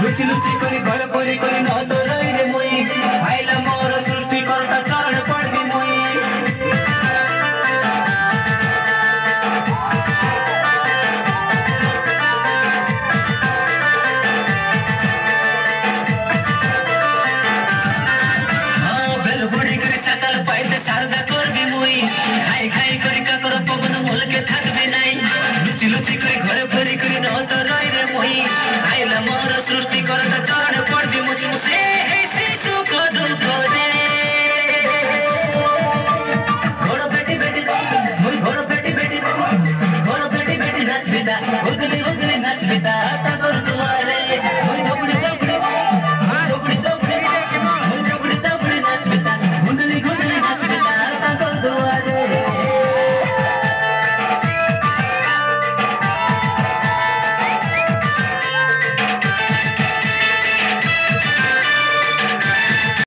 लुचि लुचि करी घर परी करी न तो रही रे मुई आइला मोर सृष्टि करता चरण पड़बी मुई बेल बुढ़ी करी सकल पाइते शारदा करबी मुई खाई खाई करी काकर पवन मोल के थाकबी नाई लुचि लुचि करी घर परी करी न तो रही रे मुई आइला मोर सृष्टि कर